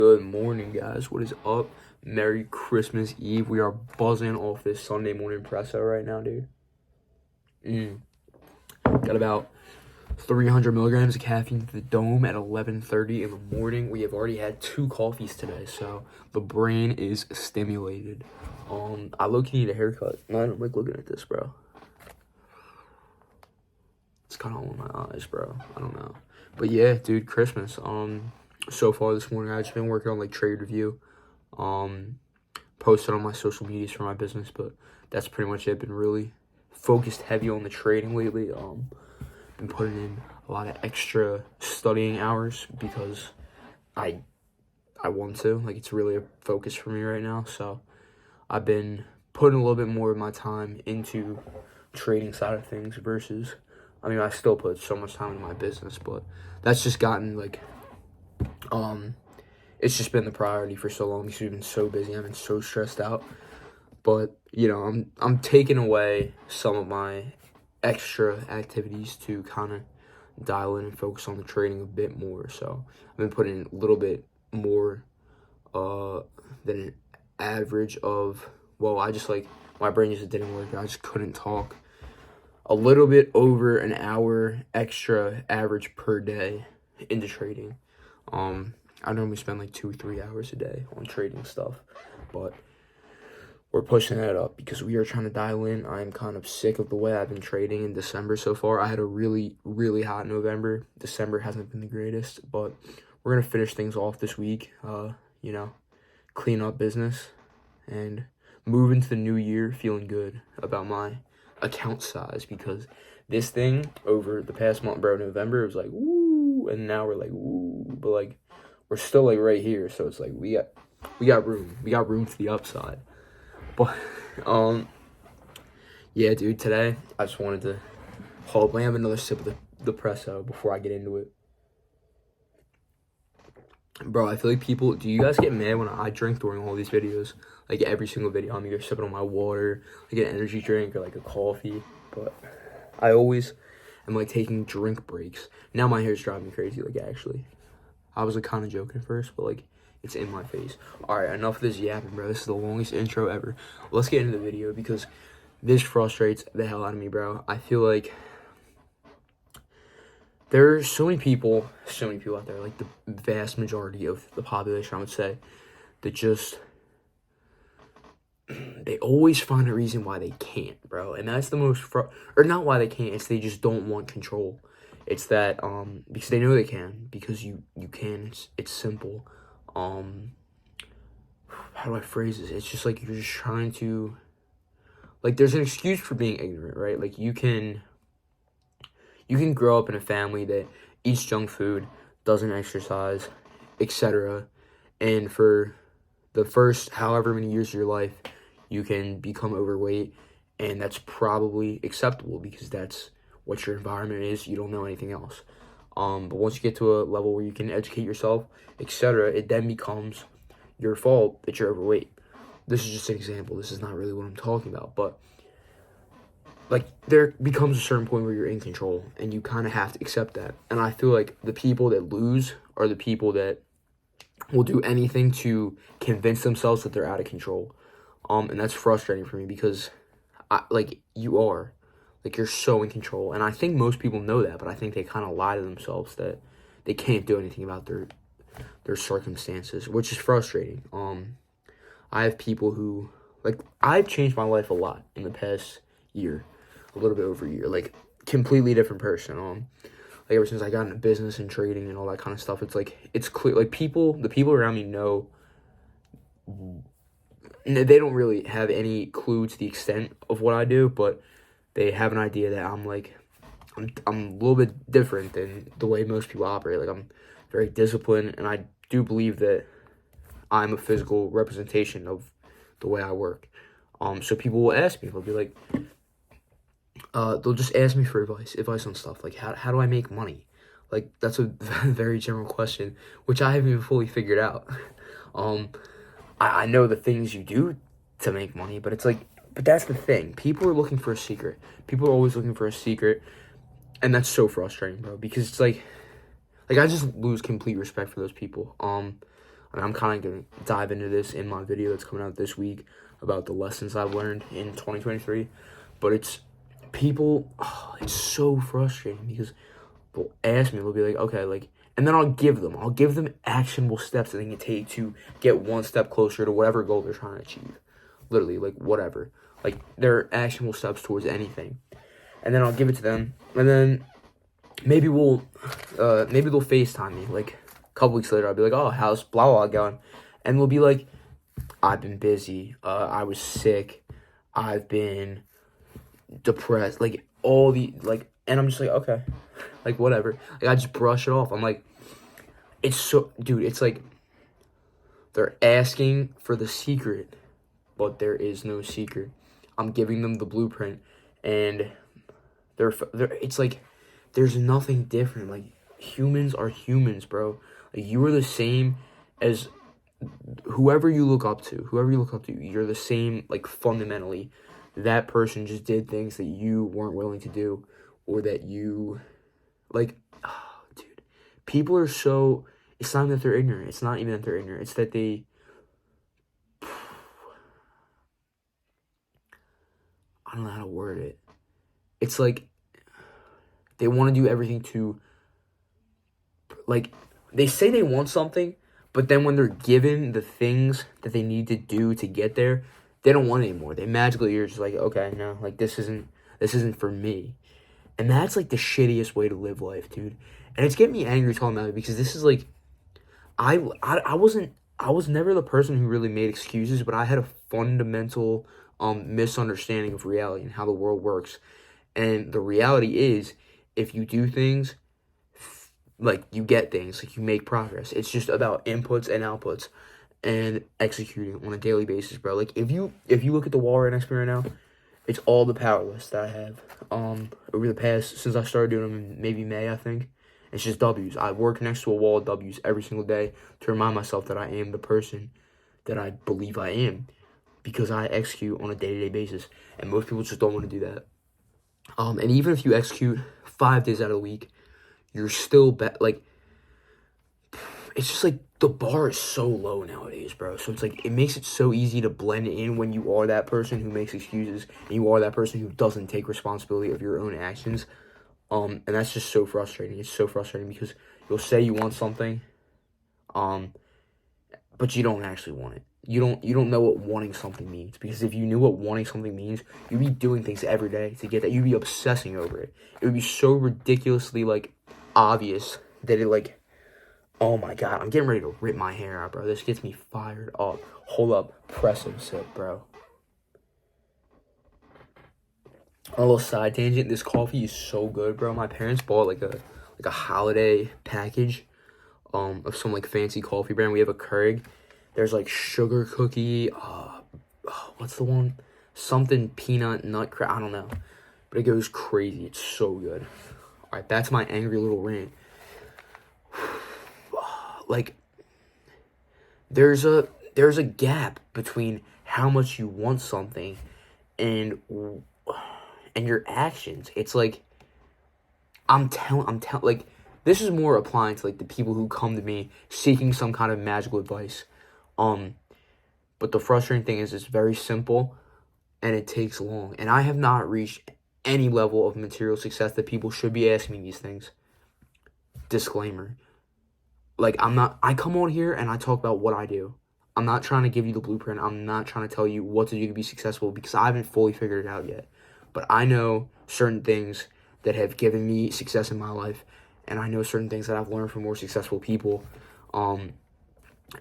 Good morning, guys. What is up? Merry Christmas Eve. We are buzzing off this Sunday morning presso right now, dude. Got about 300 milligrams of caffeine to the dome at 11:30 in the morning. We have already had 2 coffees today, so the brain is stimulated. I low-key need a haircut. I don't like looking at this, bro. It's kind of on my eyes, bro. I don't know. But yeah, dude, Christmas. So far this morning, I've just been working on like trade review, posted on my social medias for my business, but that's pretty much it. Been really focused heavy on the trading lately. Been putting in a lot of extra studying hours because I want to. Like, it's really a focus for me right now. So I've been putting a little bit more of my time into trading side of things versus, I mean, I still put so much time into my business, but that's just gotten like, it's just been the priority for so long because we've been so busy. I've been so stressed out. But, you know, I'm taking away some of my extra activities to kind of dial in and focus on the trading a bit more. So I've been putting in a little bit more than an average of, well, I just like, my brain just didn't work. I just couldn't talk. A little bit over an hour extra average per day into trading. I normally spend like 2-3 hours a day on trading stuff, but we're pushing that up because we are trying to dial in. I'm kind of sick of the way I've been trading in December so far. I had a really, really hot November. December hasn't been the greatest, but we're going to finish things off this week, clean up business and move into the new year feeling good about my account size, because this thing over the past month, bro, November, it was like, woo, and now we're like, woo, but like, we're still like right here, so it's like, we got room to the upside. But, yeah, dude, today, I just wanted to let me have another sip of the Presso before I get into it. Bro, I feel like do you guys get mad when I drink during all these videos? Like, every single video, I'm either sipping on my water, like an energy drink, or like a coffee, but I always am like taking drink breaks. Now my hair's driving me crazy, like, actually. I was like kind of joking first, but like, it's in my face. All right, enough of this yapping, bro. This is the longest intro ever. Let's get into the video because this frustrates the hell out of me, bro. I feel like there are so many people out there, like the vast majority of the population, I would say, that just, they always find a reason why they can't, bro. And that's the most, or not why they can't, it's they just don't want control. It's that, because they know they can, because you can, it's simple. How do I phrase this? It's just like, you're just trying to, like, there's an excuse for being ignorant, right? Like, you can grow up in a family that eats junk food, doesn't exercise, etc. And for the first however many years of your life, you can become overweight, and that's probably acceptable because that's what your environment is. You don't know anything else. But once you get to a level where you can educate yourself, etc., it then becomes your fault that you're overweight. This is just an example. This is not really what I'm talking about, but like, there becomes a certain point where you're in control and you kind of have to accept that. And I feel like the people that lose are the people that will do anything to convince themselves that they're out of control. And that's frustrating for me because you're so in control. And I think most people know that, but I think they kind of lie to themselves that they can't do anything about their circumstances, which is frustrating. I have people who, like, I've changed my life a lot in the past year. A little bit over a year, like, completely different person. Like, ever since I got into business and trading and all that kind of stuff, it's like, it's clear, like, the people around me know, they don't really have any clue to the extent of what I do, but they have an idea that I'm a little bit different than the way most people operate. Like, I'm very disciplined, and I do believe that I'm a physical representation of the way I work. So people will ask me, they'll be like, they'll just ask me for advice on stuff, like, how do I make money? Like, that's a very general question, which I haven't even fully figured out. I know the things you do to make money, but it's like, but that's the thing. People are looking for a secret. People are always looking for a secret, and that's so frustrating, bro, because it's like I just lose complete respect for those people. And I'm kind of going to dive into this in my video that's coming out this week about the lessons I've learned in 2023. But it's it's so frustrating because they'll ask me, they'll be like, okay, like, and then I'll give them actionable steps that they can take to get one step closer to whatever goal they're trying to achieve. Literally, like, whatever. Like, they're actionable steps towards anything. And then I'll give it to them, and then maybe they'll FaceTime me, like, a couple weeks later. I'll be like, oh, how's blah, blah, going? And we'll be like, I've been busy, I was sick, I've been depressed, like, and I'm just like, okay, like, whatever. Like, I just brush it off. I'm like, it's like, they're asking for the secret, but there is no secret. I'm giving them the blueprint, and it's like, there's nothing different. Like, humans are humans, bro. Like, you are the same as whoever you look up to. You're the same, like, fundamentally. That person just did things that you weren't willing to do, or that you, like, oh, dude. People are so, it's not even that they're ignorant. It's not even that they're ignorant. It's that they, I don't know how to word it. It's like, they want to do everything to, like, they say they want something, but then when they're given the things that they need to do to get there, they don't want it anymore. They magically are just like, okay, no, like, this isn't for me. And that's, like, the shittiest way to live life, dude. And it's getting me angry talking about it, because this is, like, I was never the person who really made excuses, but I had a fundamental misunderstanding of reality and how the world works. And the reality is, if you do things, like, you get things, like, you make progress. It's just about inputs and outputs and executing on a daily basis, bro. Like, if you look at the wall right next to me right now, it's all the power lists that I have over the past, since I started doing them in maybe May, I think. It's just W's. I work next to a wall of W's every single day to remind myself that I am the person that I believe I am, because I execute on a day-to-day basis, and most people just don't want to do that. And even if you execute 5 days out of the week, you're still like, it's just like, the bar is so low nowadays, bro. So it's like, it makes it so easy to blend in when you are that person who makes excuses, and you are that person who doesn't take responsibility of your own actions. And that's just so frustrating. It's so frustrating because you'll say you want something, but you don't actually want it. You don't know what wanting something means, because if you knew what wanting something means, you'd be doing things every day to get that. You'd be obsessing over it. It would be so ridiculously, like, obvious that it, like, oh my god, I'm getting ready to rip my hair out, bro. This gets me fired up. Hold up, press and sip, bro. A little side tangent. This coffee is so good, bro. My parents bought like a holiday package of some, like, fancy coffee brand. We have a Keurig. There's, like, sugar cookie. What's the one? Something peanut nut I don't know, but it goes crazy. It's so good. All right, that's my angry little rant. Like, there's a gap between how much you want something and your actions. It's like, I'm telling, like, this is more applying to, like, the people who come to me seeking some kind of magical advice. But the frustrating thing is, it's very simple and it takes long. And I have not reached any level of material success that people should be asking me these things. Disclaimer. Like, I come on here and I talk about what I do. I'm not trying to give you the blueprint. I'm not trying to tell you what to do to be successful, because I haven't fully figured it out yet. But I know certain things that have given me success in my life, and I know certain things that I've learned from more successful people,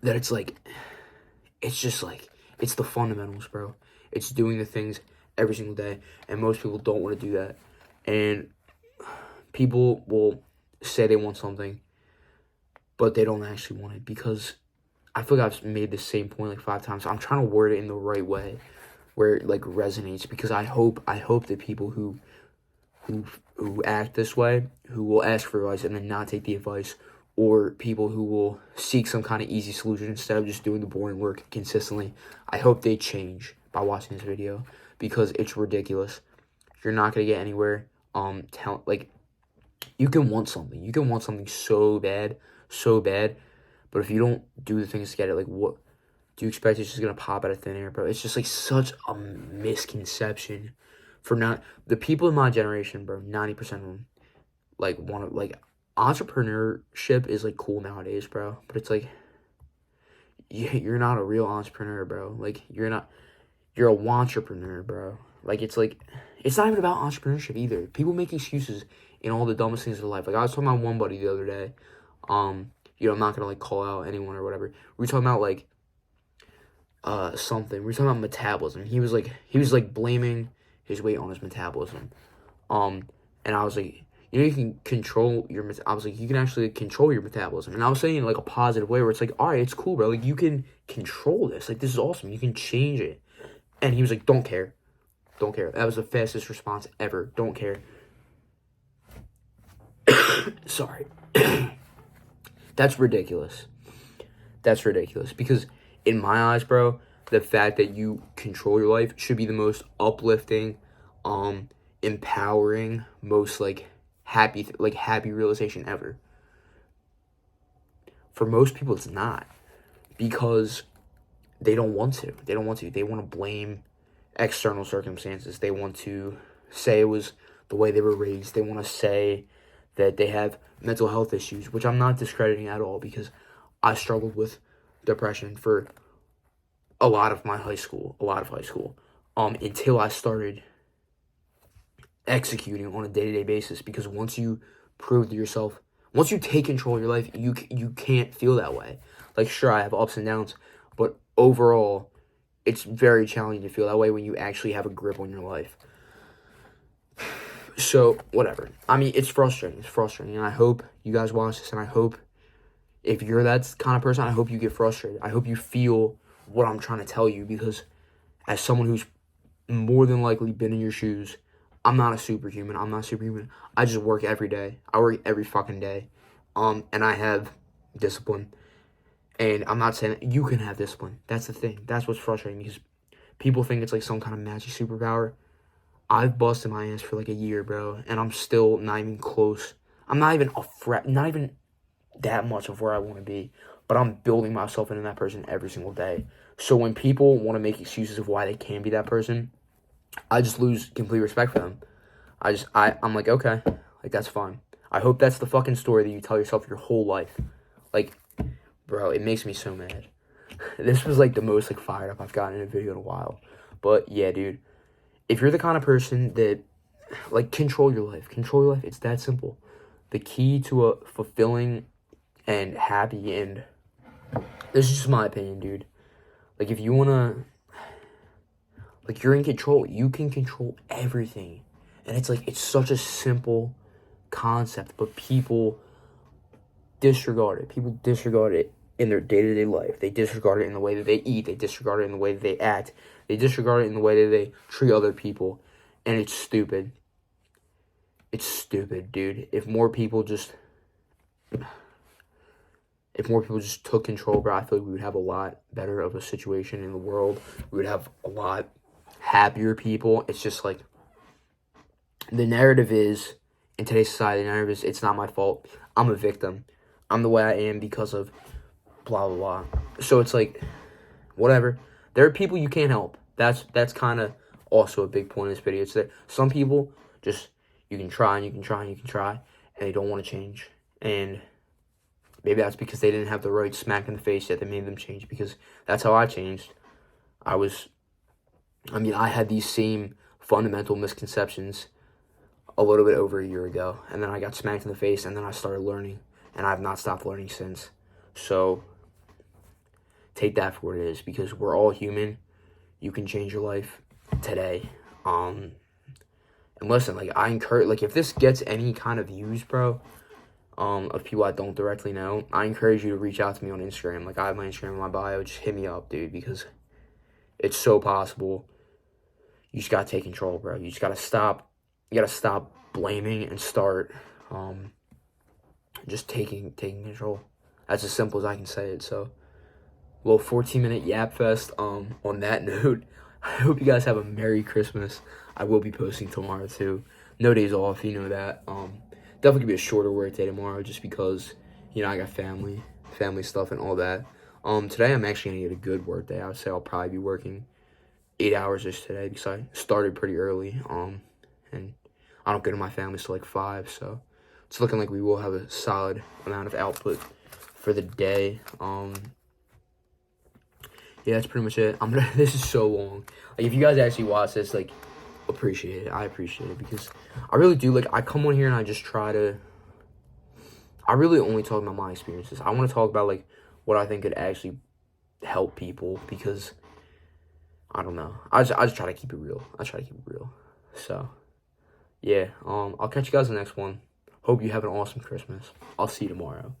that it's like, it's just like, it's the fundamentals, bro. It's doing the things every single day, and most people don't want to do that. And people will say they want something, but they don't actually want it, because I feel like I've made the same point like 5 times. So I'm trying to word it in the right way where it, like, resonates, because I hope that people who act this way, who will ask for advice and then not take the advice, or people who will seek some kind of easy solution instead of just doing the boring work consistently, I hope they change by watching this video, because it's ridiculous. You're not going to get anywhere. You can want something. You can want something so bad, But if you don't do the things to get it, like, what do you expect it's just gonna pop out of thin air, bro? It's just like such a misconception for not the people in my generation, bro. 90% of them like want to like entrepreneurship is like cool nowadays, bro. But it's like you're not a real entrepreneur, bro. Like you're a wantrepreneur, bro. Like it's not even about entrepreneurship either. People make excuses in all the dumbest things in life. Like I was talking about one buddy the other day. I'm not gonna like call out anyone or whatever. We were talking about like something. We were talking about metabolism. He was like blaming his weight on his metabolism. And I was like, you can control your. I was like, you can actually control your metabolism. And I was saying in like a positive way where it's like, all right, it's cool, bro. Like you can control this. Like this is awesome. You can change it. And he was like, don't care. Don't care. That was the fastest response ever. Don't care. Sorry. That's ridiculous. That's ridiculous. Because in my eyes, bro, the fact that you control your life should be the most uplifting, empowering, most like happy realization ever. For most people, it's not. Because they don't want to. They don't want to. They want to blame external circumstances. They want to say it was the way they were raised. They want to say that they have mental health issues, which I'm not discrediting at all because I struggled with depression for a lot of high school, until I started executing on a day-to-day basis. Because once you prove to yourself, once you take control of your life, you can't feel that way. Like, sure, I have ups and downs, but overall, it's very challenging to feel that way when you actually have a grip on your life. So, whatever. I mean, it's frustrating. And I hope you guys watch this, and I hope if you're that kind of person, I hope you get frustrated. I hope you feel what I'm trying to tell you, because as someone who's more than likely been in your shoes, I'm not superhuman. I just work every day. I work every fucking day. And I have discipline. And I'm not saying that you can have discipline. That's the thing. That's what's frustrating, because people think it's like some kind of magic superpower. I've busted my ass for like a year, bro, and I'm still not even close. I'm not even not even that much of where I want to be, but I'm building myself into that person every single day. So when people want to make excuses of why they can't be that person, I just lose complete respect for them. I'm like, okay, like that's fine. I hope that's the fucking story that you tell yourself your whole life. Like, bro, it makes me so mad. This was like the most like fired up I've gotten in a video in a while. But yeah, dude, if you're the kind of person that like control your life, it's that simple. The key to a fulfilling and happy, and this is just my opinion, dude. Like if you wanna, like you're in control, you can control everything. And it's like, it's such a simple concept, but people disregard it. People disregard it in their day-to-day life. They disregard it in the way that they eat. They disregard it in the way that they act. They disregard it in the way that they treat other people. And it's stupid. It's stupid, dude. If more people just took control, bro, I feel like we would have a lot better of a situation in the world. We would have a lot happier people. It's just like, the narrative is, in today's society, the narrative is, it's not my fault. I'm a victim. I'm the way I am because of blah, blah, blah. So it's like, whatever. There are people you can't help. That's kind of also a big point of this video. It's that some people just, you can try, and they don't want to change. And maybe that's because they didn't have the right smack in the face that made them change, because that's how I changed. I had these same fundamental misconceptions a little bit over a year ago, and then I got smacked in the face, and then I started learning, and I've not stopped learning since. So take that for what it is, because we're all human. You can change your life today. And listen, like, I encourage, like, if this gets any kind of views, bro, of people I don't directly know, I encourage you to reach out to me on Instagram. Like, I have my Instagram in my bio. Just hit me up, dude, because it's so possible. You just gotta take control, bro. You just gotta stop. You gotta stop blaming and start just taking control. That's as simple as I can say it. So, little 14-minute yap fest. On that note, I hope you guys have a Merry Christmas. I will be posting tomorrow too. No days off, you know that. Definitely gonna be a shorter work day tomorrow, just because I got family. family stuff and all that. Today I'm actually gonna get a good work day. I would say I'll probably be working 8 hours just today because I started pretty early. And I don't get to my family till like 5, so it's looking like we will have a solid amount of output for the day. Yeah, that's pretty much it. This is so long. Like, if you guys actually watch this, like, appreciate it. I appreciate it because I really do. Like, I come on here and I just try to. I really only talk about my experiences. I want to talk about like what I think could actually help people because I don't know. I just try to keep it real. I try to keep it real. So yeah. I'll catch you guys in the next one. Hope you have an awesome Christmas. I'll see you tomorrow.